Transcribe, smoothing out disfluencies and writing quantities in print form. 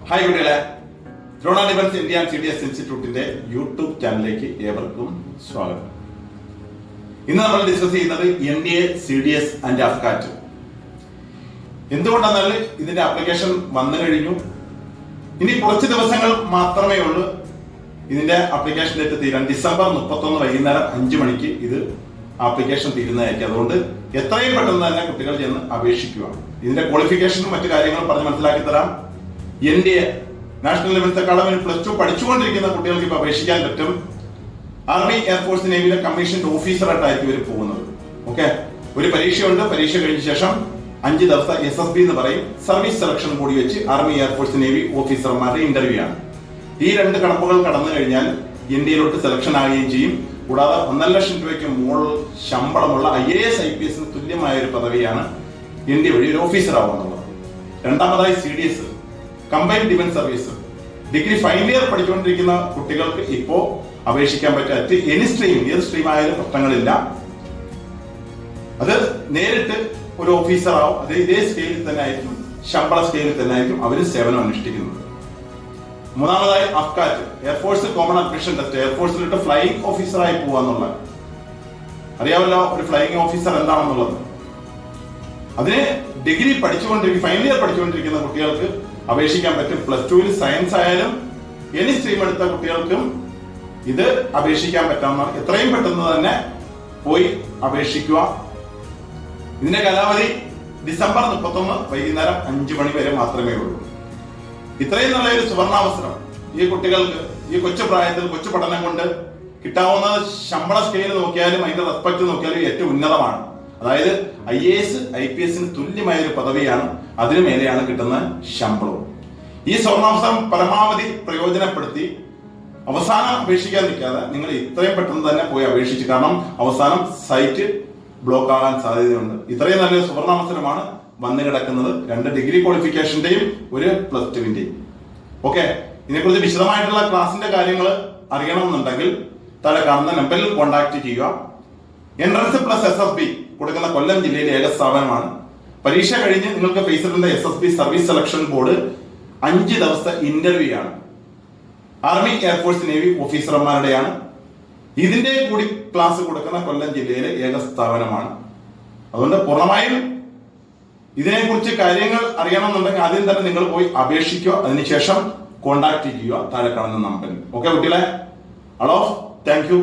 Hi കുട്ടികളെ, Drona defence India CDS ഇൻസ്റ്റിറ്റ്യൂട്ടിന്റെ YouTube ചാനലിലേക്ക് ഏവർക്കും സ്വാഗതം. ഇന്ന് നമ്മൾ ഡിസ്കസ് ചെയ്യുന്നത് NDA, CDS ആൻഡ് അഫ്കാറ്റ്. എന്തുകൊണ്ടെന്നാൽ ഇതിന്റെ ആപ്ലിക്കേഷൻ വന്നു കഴിഞ്ഞു. ഇനി കുറച്ച് ദിവസങ്ങൾ മാത്രമേ ഉള്ളൂ ഇതിന്റെ ആപ്ലിക്കേഷൻ ഡേറ്റ് തീരാൻ. ഡിസംബർ 31 വൈകുന്നേരം 5 മണിക്ക് ഇത് ആപ്ലിക്കേഷൻ തീരുന്നതായിരിക്കും. അതുകൊണ്ട് എത്രയും പെട്ടെന്ന് തന്നെ കുട്ടികൾ ചെന്ന് അപേക്ഷിക്കുക. ഇതിന്റെ ക്വാളിഫിക്കേഷനും മറ്റു കാര്യങ്ങളും പറഞ്ഞ് മനസ്സിലാക്കി തരാം. NDA നാഷണൽ ഡിഫൻസ് അക്കാദമി +2 പഠിച്ചുകൊണ്ടിരിക്കുന്ന കുട്ടികൾക്ക് ഇപ്പൊ അപേക്ഷിക്കാൻ പറ്റും. ആർമി, എയർഫോഴ്സ്, നേവിയിലെ കമ്മീഷൻഡ് ഓഫീസറായിട്ടായിരിക്കും ഇവർ പോകുന്നത്. ഓക്കെ, ഒരു പരീക്ഷയുണ്ട്. പരീക്ഷ കഴിഞ്ഞ ശേഷം 5 ദിവസം SSB എന്ന് പറയും, സർവീസ് സെലക്ഷൻ കൂടി വെച്ച് ആർമി, എയർഫോഴ്സ്, നേവി ഓഫീസർമാരുടെ ഇന്റർവ്യൂ ആണ്. ഈ 2 കടമ്പകൾ കടന്നു കഴിഞ്ഞാൽ NDAയിലോട്ട് സെലക്ഷൻ ആവുകയും ചെയ്യും. കൂടാതെ 1.5 ലക്ഷം രൂപയ്ക്ക് മുകളിൽ ശമ്പളമുള്ള IAS, IPS തുല്യമായ ഒരു പദവിയാണ് NDA വഴി ഒരു ഓഫീസർ ആവുന്നുള്ളത്. രണ്ടാമതായി CDS, combined defence service. Degree final year പഠിച്ചുകൊണ്ടിരിക്കുന്ന കുട്ടികൾക്ക് ഇപ്പോ അപേക്ഷിക്കാൻ പറ്റാത്ത എനി സ്ട്രീം, ഏത് സ്ട്രീം ആയാലും പ്രശ്നങ്ങളില്ല. അത് നേരിട്ട് ഒരു ഓഫീസർ ആവും. അത് ഇതേ സ്കെയിലിൽ തന്നെ ആയിരിക്കും, ശമ്പള സ്കെയിലിൽ തന്നെ ആയിരിക്കും അവർ സേവനം അനുഷ്ഠിക്കുന്നത്. മൂന്നാമതായി AFCAT, air force common admission test. എയർഫോഴ്സിലിട്ട് ഫ്ലൈയിങ് ഓഫീസറായി പോവാന്നുള്ള, അറിയാമല്ലോ ഒരു ഫ്ലൈയിങ് ഓഫീസർ എന്താണെന്നുള്ളത്. അതിന് ഡിഗ്രി പഠിച്ചുകൊണ്ടിരിക്കുന്ന, ഫൈനൽ ഇയർ പഠിച്ചുകൊണ്ടിരിക്കുന്ന കുട്ടികൾക്ക് അപേക്ഷിക്കാൻ പറ്റും. +2 സയൻസ് ആയാലും എനി സ്ട്രീം എടുത്ത കുട്ടികൾക്കും ഇത് അപേക്ഷിക്കാൻ പറ്റാവുന്നതാണ്. എത്രയും പെട്ടെന്ന് തന്നെ പോയി അപേക്ഷിക്കുക. ഇതിന്റെ കാലാവധി ഡിസംബർ 31 വൈകുന്നേരം 5 മണി വരെ മാത്രമേ ഉള്ളൂ. ഇത്രയും നല്ലൊരു സുവർണാവസരം ഈ കുട്ടികൾക്ക് ഈ കൊച്ചു പ്രായത്തിൽ, കൊച്ചു പഠനം കൊണ്ട് കിട്ടാവുന്ന ശമ്പള സ്കെയിൽ നോക്കിയാലും അതിന്റെ റെസ്പെക്ട് നോക്കിയാലും ഏറ്റവും ഉന്നതമാണ്. അതായത് IAS, IPS തുല്യമായ ഒരു പദവിയാണ്. അതിനു മേലെയാണ് കിട്ടുന്ന ശമ്പളവും. ഈ സ്വർണാവസരം പരമാവധി പ്രയോജനപ്പെടുത്തി അവസാനം അപേക്ഷിക്കാൻ നിൽക്കാതെ നിങ്ങൾ ഇത്രയും പെട്ടെന്ന് തന്നെ പോയി അപേക്ഷിച്ചു. കാരണം അവസാനം സൈറ്റ് ബ്ലോക്ക് ആകാൻ സാധ്യതയുണ്ട്. ഇത്രയും നല്ലൊരു സുവർണാവസരമാണ് വന്നു കിടക്കുന്നത്. 2 ഡിഗ്രി ക്വാളിഫിക്കേഷന്റെയും ഒരു +2ന്റെയും. ഓക്കെ, ഇതിനെക്കുറിച്ച് വിശദമായിട്ടുള്ള ക്ലാസിന്റെ കാര്യങ്ങൾ അറിയണമെന്നുണ്ടെങ്കിൽ താഴെ കാണുന്ന നമ്പറിൽ കോൺടാക്ട് ചെയ്യുക. എൻട്രൻസ് +SSB കൊടുക്കുന്ന കൊല്ലം ജില്ലയിലെ ഏക സ്ഥാപനമാണ്. പരീക്ഷ കഴിഞ്ഞ് നിങ്ങൾക്ക് ഫേസിലിന്റെ SSB സർവീസ് സെലക്ഷൻ ബോർഡ് 5 ദിവസത്തെ ഇന്റർവ്യൂ ആണ്. ആർമി, എയർഫോഴ്സ്, നേവി ഓഫീസർമാരുടെയാണ്. ഇതിന്റെ കൂടി ക്ലാസ് കൊടുക്കുന്ന കൊല്ലം ജില്ലയിലെ ഏക സ്ഥാപനമാണ്. അതുകൊണ്ട് പൂർണ്ണമായും ഇതിനെക്കുറിച്ച് കാര്യങ്ങൾ അറിയണമെന്നുണ്ടെങ്കിൽ ആദ്യം തന്നെ നിങ്ങൾ പോയി അപേക്ഷിക്കുക. അതിനുശേഷം കോൺടാക്ട് ചെയ്യുക താഴെ കാണുന്ന നമ്പറിൽ. ഓക്കെ കുട്ടികളെ, ഹലോ, താങ്ക് യു.